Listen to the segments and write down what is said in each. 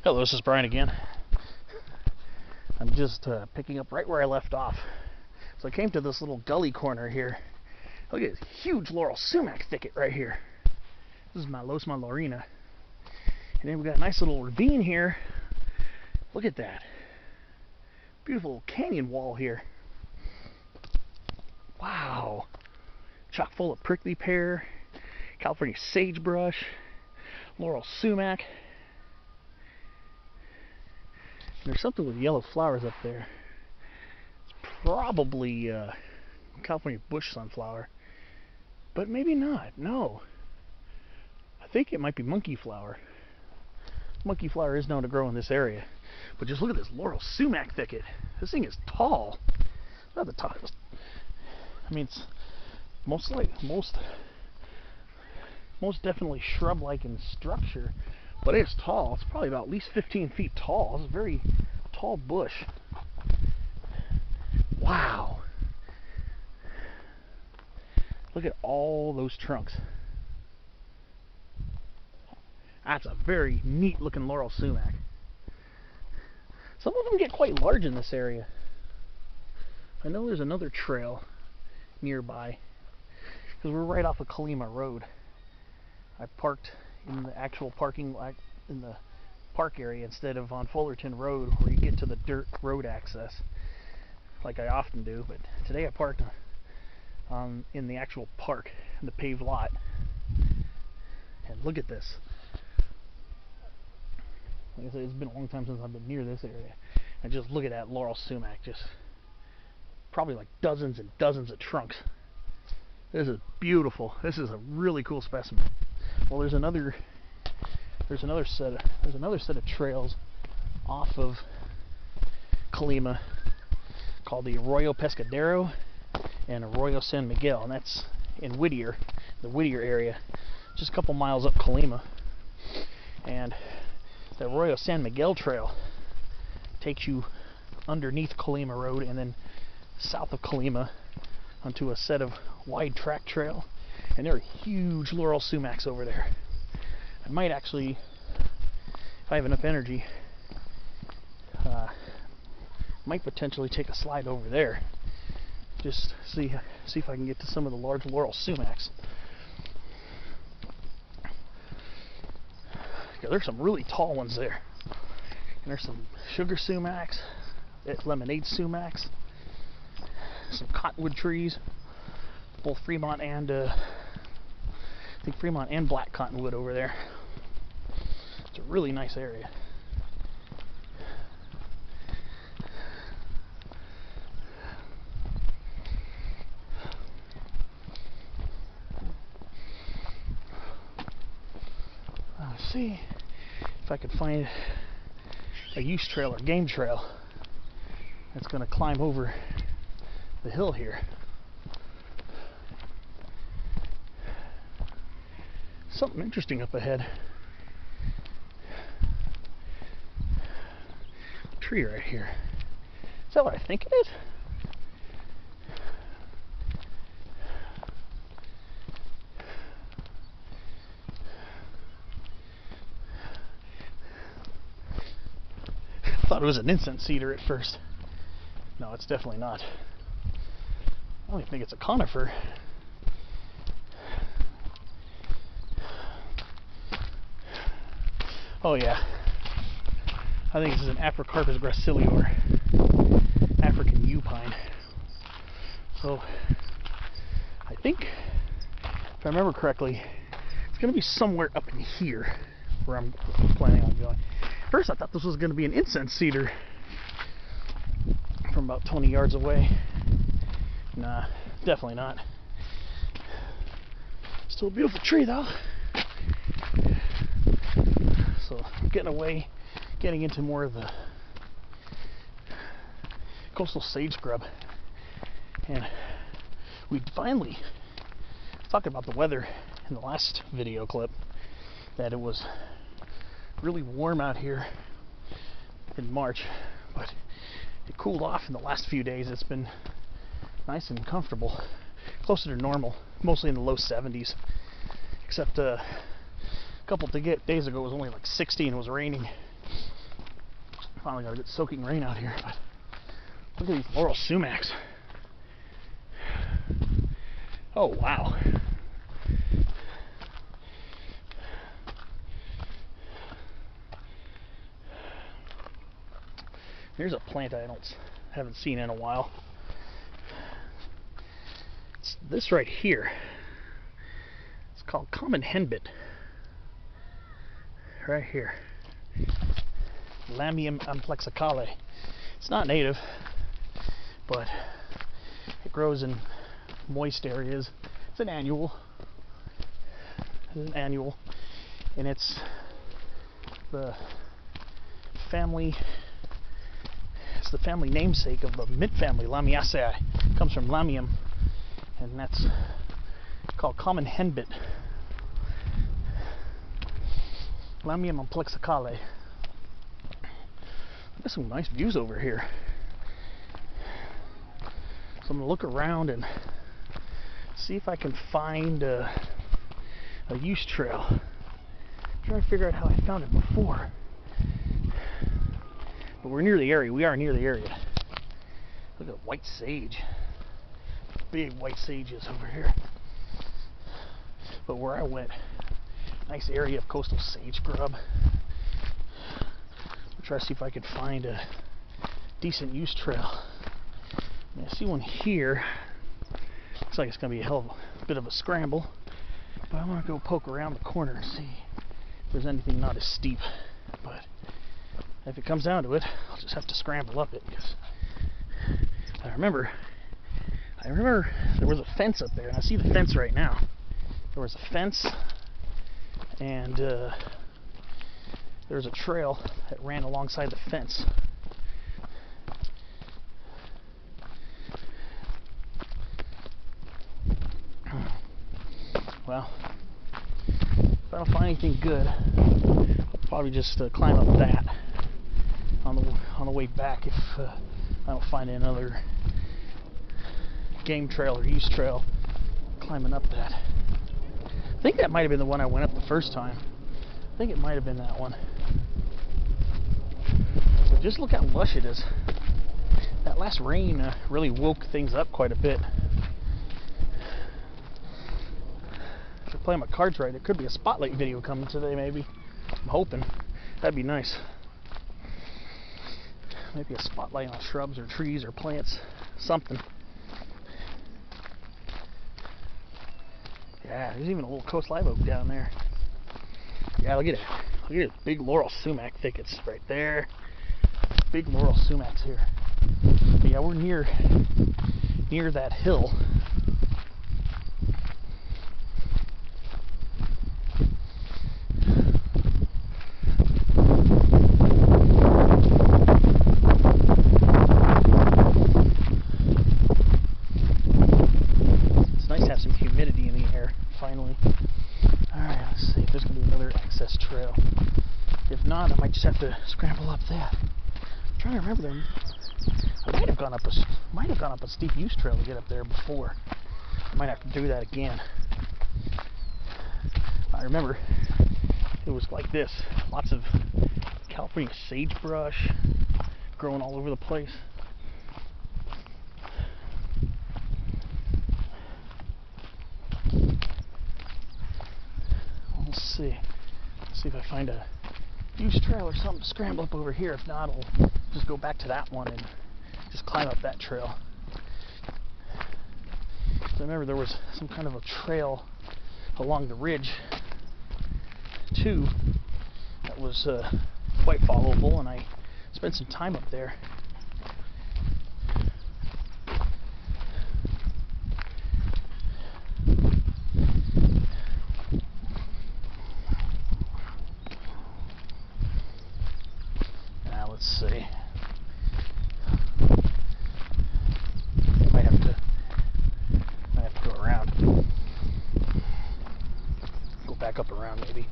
Hello, this is Brian again. I'm just picking up right where I left off. So I came to this little gully corner here. Look at this huge Laurel Sumac thicket right here. This is Malosma laurina. And then we got a nice little ravine here. Look at that. Beautiful canyon wall here. Wow. Chock full of prickly pear, California sagebrush, Laurel Sumac. And there's something with yellow flowers up there. It's probably California bush sunflower, but maybe not. No, I think it might be monkey flower. Monkey flower is known to grow in this area, but just look at this Laurel Sumac thicket. This thing is tall. Not the tallest. I mean, it's most definitely shrub-like in structure, but it's tall. It's probably about at least 15 feet tall. It's a very tall bush. Wow. Look at all those trunks. That's a very neat looking Laurel Sumac. Some of them get quite large in this area. I know there's another trail nearby because we're right off of Colima Road. I parked in the actual parking lot in the park area instead of on Fullerton Road where you get to the dirt road access like I often do, but today I parked in the actual park, in the paved lot. And look at this. Like I said, it's been a long time since I've been near this area. And just look at that Laurel Sumac, just probably like dozens and dozens of trunks. This is beautiful. This is a really cool specimen. Well, there's another set of trails off of Colima called the Arroyo Pescadero and Arroyo San Miguel, and that's in Whittier, the Whittier area, just a couple miles up Colima. And the Arroyo San Miguel trail takes you underneath Colima Road and then south of Colima onto a set of wide track trail, and there are huge Laurel Sumacs over there. I might actually, if I have enough energy, might potentially take a slide over there, just see if I can get to some of the large Laurel Sumacs. Yeah, there's some really tall ones there, and there's some sugar sumacs, lemonade sumacs, some cottonwood trees, both Fremont and I think Fremont and black cottonwood over there. It's a really nice area. Let's see if I could find a use trail or game trail that's going to climb over the hill here. Something interesting up ahead. Tree right here. Is that what I think it is? I thought it was an incense cedar at first. No, it's definitely not. I don't even think it's a conifer. Oh yeah, I think this is an Aphrocarpus gracilior, African yew pine. So I think, if I remember correctly, it's going to be somewhere up in here where I'm planning on going. First I thought this was going to be an incense cedar from about 20 yards away. Nah, definitely not. Still a beautiful tree though. So getting into more of the coastal sage scrub. And we finally, talking about the weather in the last video clip, that it was really warm out here in March, but it cooled off in the last few days. It's been nice and comfortable, closer to normal, mostly in the low 70s, except a couple days ago it was only like 60 and it was raining. Finally got a good soaking rain out here, but look at these Laurel Sumacs. Oh wow. Here's a plant I haven't seen in a while. It's this right here. It's called common henbit. Right here. Lamium amplexicale. It's not native, but it grows in moist areas. It's an annual. And it's the family. It's the family namesake of the mint family, Lamiaceae. It comes from Lamium, and that's called common henbit. Lamium amplexicale. There's some nice views over here. So I'm gonna look around and see if I can find a use trail. I'm trying to figure out how I found it before. But we're near the area. We are near the area. Look at white sage. Big white sages over here. But where I went, nice area of coastal sage scrub. I'll try to see if I could find a decent use trail. I see one here. Looks like it's going to be a hell of a bit of a scramble. But I'm going to go poke around the corner and see if there's anything not as steep. But if it comes down to it, I'll just have to scramble up it. Because I remember there was a fence up there, and I see the fence right now. There was a fence, and there's a trail that ran alongside the fence. Well, if I don't find anything good, I'll probably just climb up that on the way back if I don't find another game trail or use trail climbing up that. I think that might have been the one I went up the first time. I think it might have been that one. But just look how lush it is. That last rain really woke things up quite a bit. If I play my cards right, it could be a spotlight video coming today, maybe. I'm hoping. That'd be nice. Maybe a spotlight on shrubs or trees or plants. Something. Yeah, there's even a little coast live oak down there. Yeah, look at it. Look at it. Big Laurel Sumac thickets right there. Big Laurel Sumacs here. But yeah, we're near that hill. Not, I might just have to scramble up that. I'm trying to remember them. I might have gone up a steep use trail to get up there before. I might have to do that again. I remember it was like this. Lots of California sagebrush growing all over the place. Let's see. Let's see if I find a use trail or something to scramble up over here. If not, I'll just go back to that one and just climb up that trail. So I remember there was some kind of a trail along the ridge too that was quite followable, and I spent some time up there. Let's see. Might have to go around. Go back up around maybe.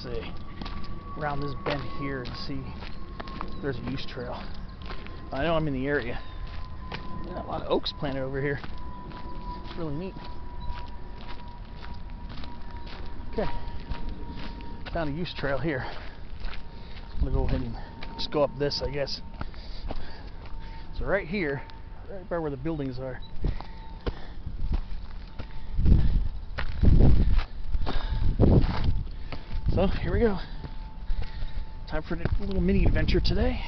see. Around this bend here and see there's a use trail. I know I'm in the area. Yeah, a lot of oaks planted over here. It's really neat. Okay, found a use trail here. I'm gonna go ahead and just go up this, I guess. So right here, right by where the buildings are. So here we go. Time for a little mini adventure today.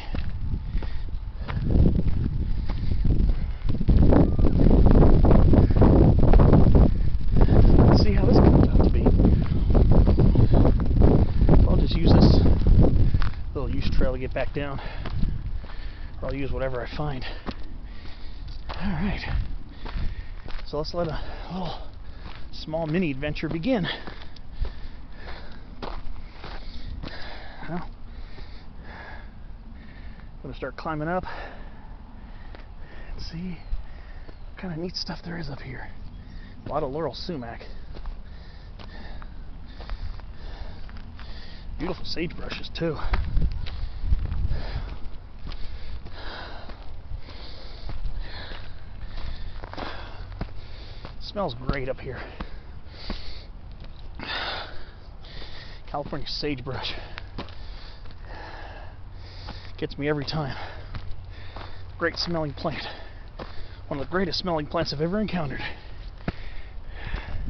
Let's see how this comes out to be. I'll just use this little use trail to get back down, or I'll use whatever I find. Alright, so let's let a little small mini adventure begin. Well, I'm going to start climbing up and see what kind of neat stuff there is up here. A lot of Laurel Sumac. Beautiful sagebrushes too. Smells great up here. California Sagebrush. Gets me every time. Great smelling plant. One of the greatest smelling plants I've ever encountered.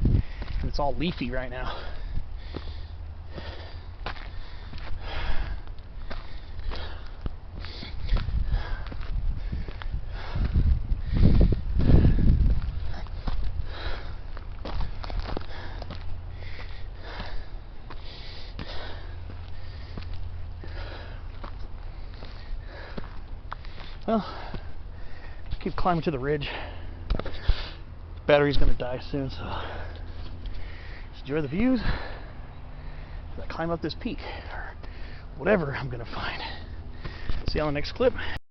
And it's all leafy right now. Well, keep climbing to the ridge. The battery's gonna die soon, so just enjoy the views as I climb up this peak, or whatever I'm gonna find. See you on the next clip.